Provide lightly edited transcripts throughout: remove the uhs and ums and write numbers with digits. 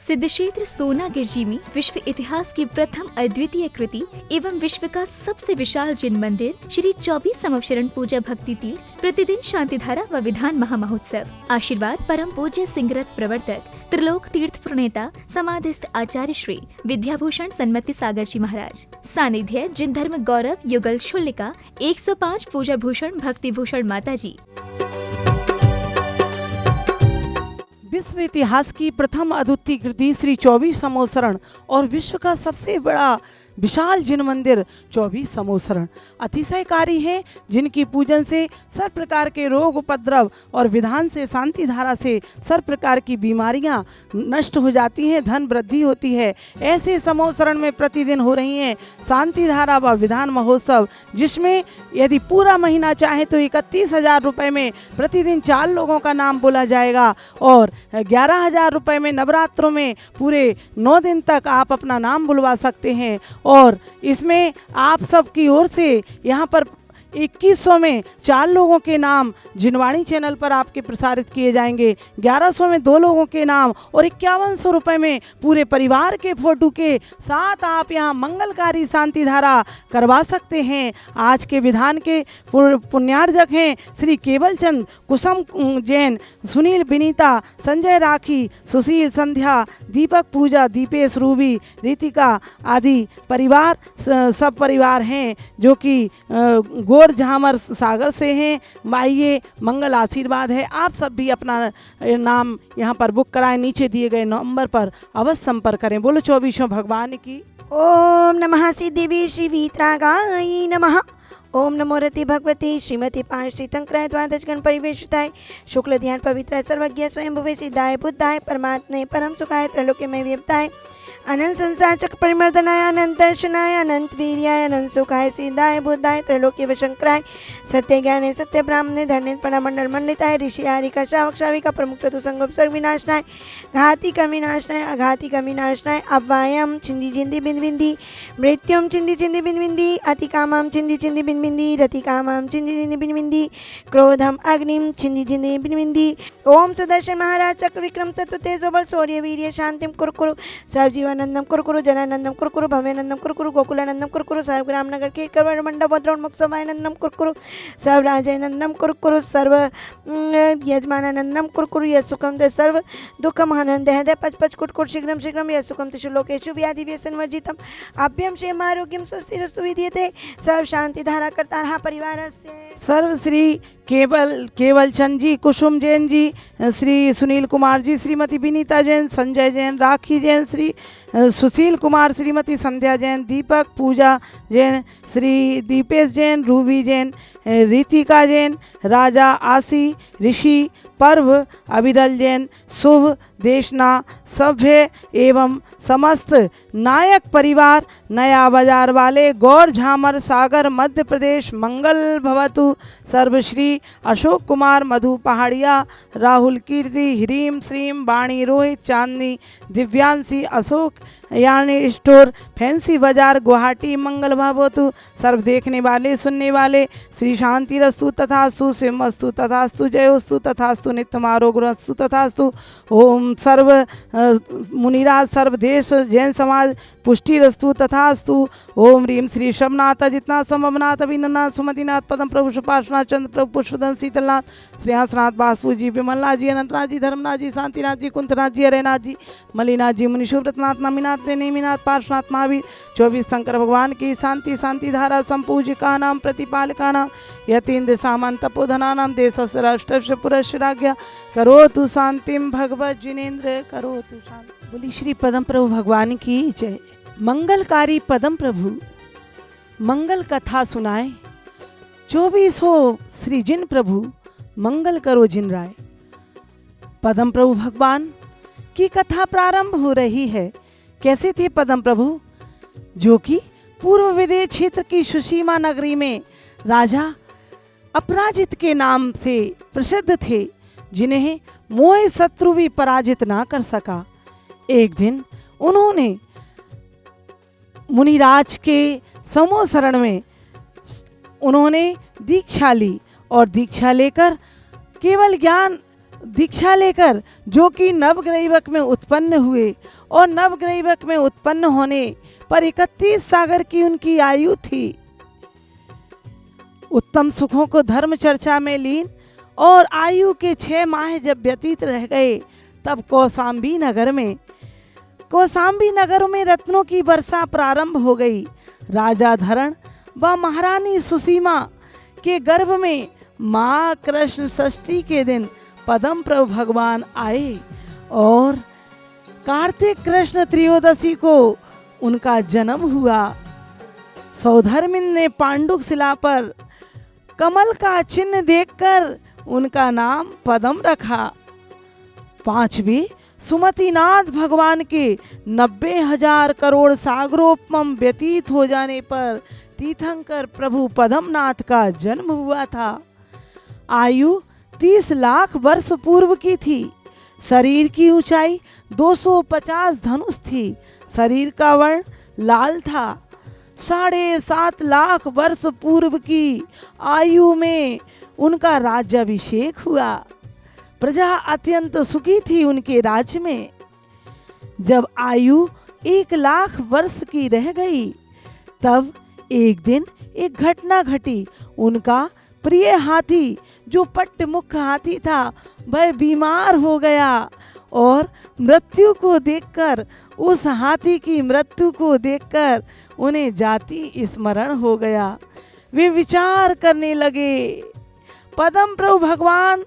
सिद्धक्षेत्र सोनागिर जी में विश्व इतिहास की प्रथम अद्वितीय कृति एवं विश्व का सबसे विशाल जिन मंदिर श्री 24 संवत्सरण पूजा भक्ति तीर्थ प्रतिदिन शांतिधारा व विधान महामहोत्सव। आशीर्वाद परम पूज्य सिंहरथ प्रवर्तक त्रिलोक तीर्थ प्रणेता समाधिस्थ आचार्य श्री विद्याभूषण सन्मति सागर जी महाराज। सानिध्य जिन धर्म गौरव युगल शुल्लिका 105 पूजा भूषण भक्ति भूषण माता जी। विश्व इतिहास की प्रथम अद्वितीय कृति श्री 24 संवत्सरण और विश्व का सबसे बड़ा विशाल जिन मंदिर 24 संवत्सरण अतिशयकारी है, जिनकी पूजन से सर प्रकार के रोग उपद्रव और विधान से शांति धारा से सर प्रकार की बीमारियां नष्ट हो जाती हैं, धन वृद्धि होती है। ऐसे संवत्सरण में प्रतिदिन हो रही हैं शांति धारा व विधान महोत्सव, जिसमें यदि पूरा महीना चाहे तो 31,000 रुपये में प्रतिदिन 4 लोगों का नाम बोला जाएगा और 11,000 रुपये में नवरात्रों में पूरे 9 दिन तक आप अपना नाम बुलवा सकते हैं। और इसमें आप सब की ओर से यहाँ पर 2100 में 4 लोगों के नाम जिनवाणी चैनल पर आपके प्रसारित किए जाएंगे, 1100 में 2 लोगों के नाम और 5100 रुपये में पूरे परिवार के फोटो के साथ आप यहाँ मंगलकारी शांति धारा करवा सकते हैं। आज के विधान के पुण्यार्जक हैं श्री केवल चंद, कुसुम जैन, सुनील विनीता, संजय राखी, सुशील संध्या, दीपक पूजा, दीपेश रूबी, रितिका आदि परिवार सब परिवार हैं जो कि गोर झामर सागर से हैं। आइए, मंगल आशीर्वाद है। आप सब भी अपना नाम यहाँ पर बुक कराएं, नीचे दिए गए नंबर पर अवश्य संपर्क करें। बोलो 24 भगवान की। ओम नमः सिद्धिवी श्री वीतरागाय नमः। ओम नमो रति भगवती श्रीमती पांच तीर्थंकराय द्वादश गण परिवेशिताय शुक्ल ध्यान पवित्राय सर्वज्ञ स्वयं भुवे सिद्धाय बुद्धाय परमात्मे परम सुखाय त्रैलोक्यमय व्यवताय अनंत संसार चक्र परिमर्दनाय अनंत दर्शनाय अनंत वीर्याय अनंत सुखाय सिद्धाय बुद्धाय त्रैलोक्य वशंकराय सत्य ज्ञाने सत्य ब्राह्मणे धर्णे परमंडल मंडिताय ऋषि आरिका श्रावक श्राविका प्रमुख चतुसंगम सर्व विनाशनाय घाती का विनाशनाय अघाती का विनाशनाय अव्वायम छिंदी छिंदी बिंद बिंदी मृत्युम छिंदी छिंदी बिंद बिंदी अति कामम छिंदी छिंदी बिंद बिंदी रति कामम छिंदी छिंदी बिंद बिंदी क्रोधम अग्निम छिंदी छिंदी बिंद बिंदी। ओम सुदर्शन महाराज चक्र विक्रम सत्व तेजो बल शौर्य वीर्य शांतिम कुरकुरु सब जीवानंदम कुरकुरु जनानंदम कुरकुरु भव्यानंदम कुरकुरु गोकुलानंदम कुरकुरु सर्व ग्रामनगर के कवर मंडप भद्रोण मुक्सवानंदम कुरकुरु सर्व राजानंदम कुरकुरु सर्व यजमानानंदम कुरकुरु यह सुखम दे सर्व दुखम आनंद है पच पच कुटकुट शीघ्रम शीघ्रम यह सुखम तिषु लोकेषु व्याधि व्यसन वर्जितम अभ्यम क्षेम आरोग्यम स्वस्तिरस्तु विद्यते सर्व शांति धारा करता रहा परिवार से। सर्व श्री केवल चंद जी, कुसुम जैन जी, श्री सुनील कुमार जी, श्रीमती विनीता जैन, संजय जैन, राखी जैन, श्री सुशील कुमार, श्रीमती संध्या जैन, दीपक पूजा जैन, श्री दीपेश जैन, रूबी जैन, रितिका जैन, राजा आसी, ऋषि पर्व, अविरल जैन, शुभ देशना सभ्य एवं समस्त नायक परिवार, नया बाजार वाले, गौर झामर सागर मध्य प्रदेश, मंगल भवतु। सर्वश्री अशोक कुमार, मधु पहाड़िया, राहुल कीर्ति, ह्रीम श्रीम, वाणी रोहित, चांदनी, दिव्यांशी, अशोक यानी स्टोर, फैंसी बाजार, गुवाहाटी, मंगल भवतु। सर्व देखने वाले सुनने वाले श्री शांति रस्तु तथास्तु, सिमस्तु तथास्तु, जयोस्तु तथास्तु, नित्यम आरोग्यस्तु तथास्तु। ओम सर्व मुनिराज सर्व देश जैन समाज पुष्टि रस्तु तथास्तु। ओम ह्रीम श्री शमनाथ जितना संभवनाथ अभिननाथ सुमतिनाथ पदम प्रभु सुपार्शनाथ चंद्र प्रभु पुष्पदन शीतलनाथ श्री हंसनाथ बासु जी विमलनाथ जी अनंतनाथ जी धर्मनाथ जी शांतिनाथ जी कुंतनाथ जी हरेनाथ जी मलिनाथ जी मुनिशुभ्रतनाथ नमीनाथ नेमिनाथ पार्श्वनाथ महावीर 24 शंकर भगवान की शांति शांति धारा संपूजिका नाम प्रतिपालिका नाम यतीन्द्र सामंत तपोधना नाम देश राष्ट्र पुरस्राज्ञा करोतु शांतिम भगवत जिनेन्द्र करोतु शांति। बोली श्री पदम प्रभु भगवान की जय। मंगलकारी पदम प्रभु मंगल कथा सुनाए, 24 हो श्री जिन प्रभु मंगल करो जिन राय। पदम प्रभु भगवान की कथा प्रारंभ हो रही है। कैसे थे पदम प्रभु, जो कि पूर्व विदेश क्षेत्र की सुसीमा नगरी में राजा अपराजित के नाम से प्रसिद्ध थे, जिन्हें मोह शत्रु भी पराजित ना कर सका। एक दिन उन्होंने मुनिराज के समूह शरण में उन्होंने दीक्षा ली और दीक्षा लेकर केवल ज्ञान दीक्षा लेकर जो कि नवग्रैवक में उत्पन्न हुए और नवग्रैवक में उत्पन्न होने पर 31 सागर की उनकी आयु थी। उत्तम सुखों को धर्म चर्चा में लीन और आयु के 6 माह जब व्यतीत रह गए तब कौशाम्बी नगर में रत्नों की वर्षा प्रारंभ हो गई। राजा धरण व महारानी सुसीमा के गर्भ में माँ कृष्ण षष्ठी के दिन पद्म प्रभु भगवान आए और कार्तिक कृष्ण त्रयोदशी को उनका जन्म हुआ। सौधर्मिन ने पांडुक शिला पर कमल का चिन्ह देखकर उनका नाम पद्म रखा। 5वें सुमतिनाथ भगवान के 90,000 करोड़ सागरोपम व्यतीत हो जाने पर तीर्थंकर प्रभु पद्मनाथ का जन्म हुआ था। आयु 30 लाख वर्ष पूर्व की थी। शरीर की ऊंचाई 250 धनुष थी। शरीर का वर्ण लाल था। 7.5 लाख वर्ष पूर्व की आयु में उनका राज्याभिषेक हुआ। प्रजा अत्यंत सुखी थी उनके राज्य में। जब आयु 1 लाख वर्ष की रह गई तब एक दिन एक घटना घटी। उनका प्रिय हाथी जो पट्टमुख हाथी था वह बीमार हो गया और मृत्यु को देखकर, उस हाथी की मृत्यु को देखकर उन्हें जाति स्मरण हो गया। वे विचार करने लगे। पद्म प्रभु भगवान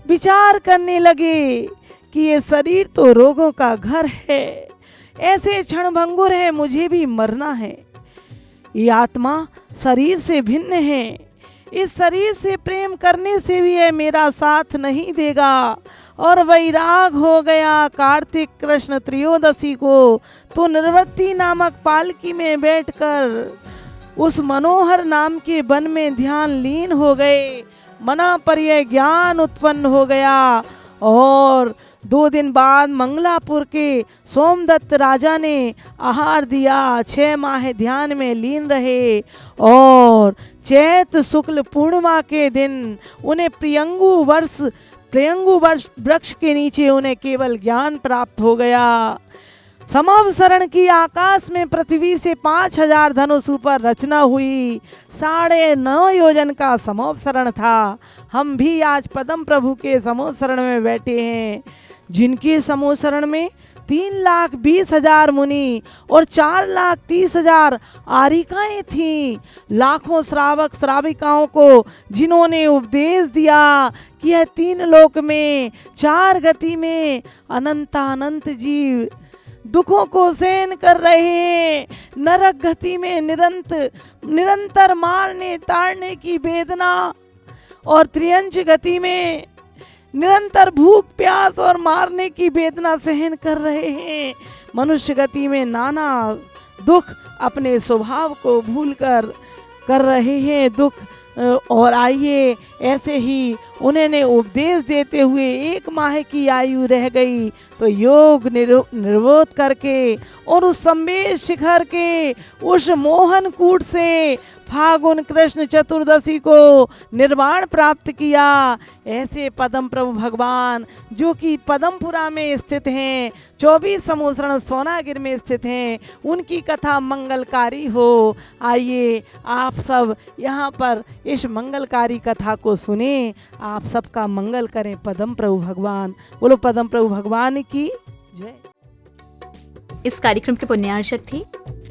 विचार करने लगे कि ये शरीर तो रोगों का घर है, ऐसे क्षणभंगुर है, मुझे भी मरना है। ये आत्मा शरीर से भिन्न है। इस शरीर से प्रेम करने से भी यह मेरा साथ नहीं देगा। और वैराग हो गया। कार्तिक कृष्ण त्रयोदशी को तो निर्वृत्ति नामक पालकी में बैठकर उस मनोहर नाम के वन में ध्यान लीन हो गए। मना पर यह ज्ञान उत्पन्न हो गया और 2 दिन बाद मंगलापुर के सोमदत्त राजा ने आहार दिया। 6 माह ध्यान में लीन रहे और चैत शुक्ल पूर्णिमा के दिन उन्हें प्रियंगु वृक्ष के नीचे उन्हें केवल ज्ञान प्राप्त हो गया। समवसरण की आकाश में पृथ्वी से 5000 धनुष ऊपर रचना हुई। 9.5 योजन का समवसरण था। हम भी आज पद्म प्रभु के समवसरण में बैठे हैं, जिनके समवसरण में 3,20,000 मुनि और 4,30,000 आरिकाएं थीं। लाखों श्रावक श्राविकाओं को जिन्होंने उपदेश दिया कि यह 3 लोक में 4 गति में अनंत जीव दुखों को सहन कर रहे हैं। नरक गति में निरंतर मारने ताड़ने की वेदना और त्रियंच गति में निरंतर भूख प्यास और मारने की वेदना सहन कर रहे हैं। मनुष्य गति में नाना दुख अपने स्वभाव को भूलकर कर रहे हैं दुख। और आइए ऐसे ही उन्होंने उपदेश देते हुए 1 माह की आयु रह गई तो योग निर्वोध करके और उस संवेश शिखर के उस मोहन कूट से फागुन कृष्ण चतुर्दशी को निर्वाण प्राप्त किया। ऐसे पद्म प्रभु भगवान जो कि पद्मपुरा में स्थित हैं, 24 समोसरण सोनागिर में स्थित हैं, उनकी कथा मंगलकारी हो। आइए आप सब यहाँ पर इस मंगलकारी कथा को सुने। आप सबका मंगल करें पद्म प्रभु भगवान। बोलो पद्म प्रभु भगवान की जय। इस कार्यक्रम के पुण्यार्चक थे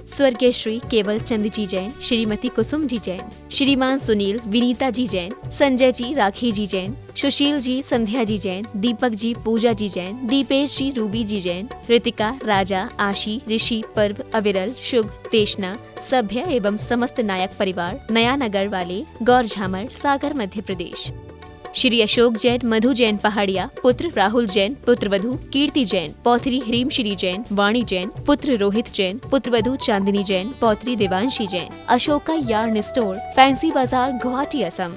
स्वर्गीय श्री केवल चंद जी जैन, श्रीमती कुसुम जी जैन, श्रीमान सुनील विनीता जी जैन, संजय जी राखी जी जैन, सुशील जी संध्या जी जैन, दीपक जी पूजा जी जैन, दीपेश जी रूबी जी जैन, ऋतिका राजा आशी ऋषि पर्व अविरल शुभ तेष्णा सभ्य एवं समस्त नायक परिवार नया नगर वाले गौर झामर सागर मध्य प्रदेश। श्री अशोक जैन, मधु जैन पहाड़िया, पुत्र राहुल जैन, पुत्रवधू कीर्ति जैन, पौत्री ह्रीमश्री जैन, वाणी जैन, पुत्र रोहित जैन, पुत्रवधू चांदनी जैन, पौत्री Devanshi Jain. Ashoka yarn store, fancy बाजार, गुवाहाटी, असम।